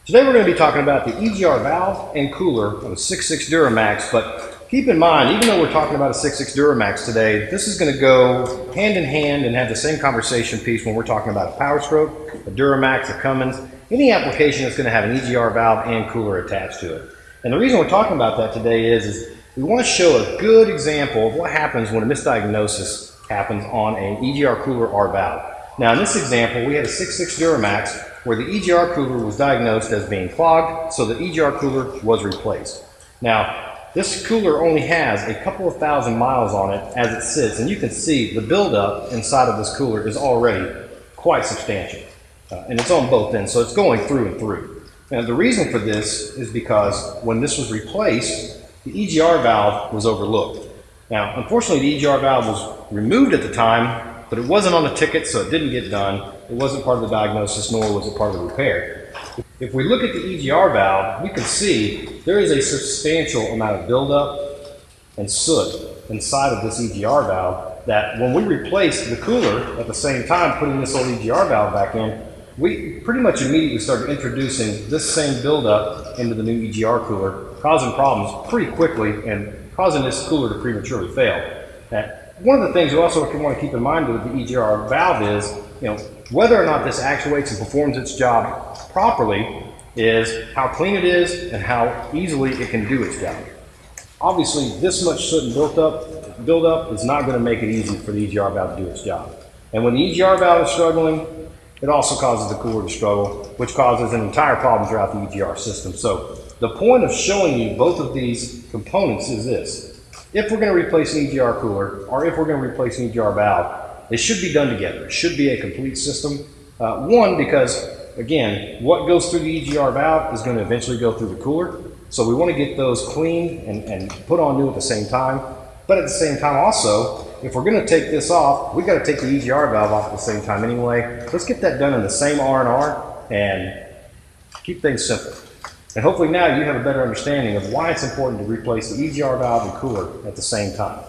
Today we're going to be talking about the EGR valve and cooler of a 6.6 Duramax, but keep in mind, even though we're talking about a 6.6 Duramax today, this is going to go hand in hand and have the same conversation piece when we're talking about a Power Stroke, a Duramax, a Cummins, any application that's going to have an EGR valve and cooler attached to it. And the reason we're talking about that today is we want to show a good example of what happens when a misdiagnosis happens on an EGR cooler or valve. Now in this example, we had a 6.6 Duramax where the EGR cooler was diagnosed as being clogged, so the EGR cooler was replaced. Now, this cooler only has a couple of thousand miles on it as it sits, and you can see the buildup inside of this cooler is already quite substantial. And it's on both ends, so it's going through and through. Now, the reason for this is because when this was replaced, the EGR valve was overlooked. Now, unfortunately, the EGR valve was removed at the time, but it wasn't on the ticket, so it didn't get done. It wasn't part of the diagnosis, nor was it part of the repair. If we look at the EGR valve, we can see there is a substantial amount of buildup and soot inside of this EGR valve that when we replaced the cooler at the same time, putting this old EGR valve back in, we pretty much immediately started introducing this same buildup into the new EGR cooler, causing problems pretty quickly and causing this cooler to prematurely fail. One of the things you also want to keep in mind with the EGR valve is, whether or not this actuates and performs its job properly is how clean it is and how easily it can do its job. Obviously, this much soot and buildup is not going to make it easy for the EGR valve to do its job. And when the EGR valve is struggling, it also causes the cooler to struggle, which causes an entire problem throughout the EGR system. So the point of showing you both of these components is this. If we're going to replace an EGR cooler, or if we're going to replace an EGR valve, they should be done together. It should be a complete system. One, because, again, what goes through the EGR valve is going to eventually go through the cooler. So we want to get those cleaned and put on new at the same time. But at the same time also, if we're going to take this off, we've got to take the EGR valve off at the same time anyway. Let's get that done in the same R&R and keep things simple. And hopefully now you have a better understanding of why it's important to replace the EGR valve and cooler at the same time.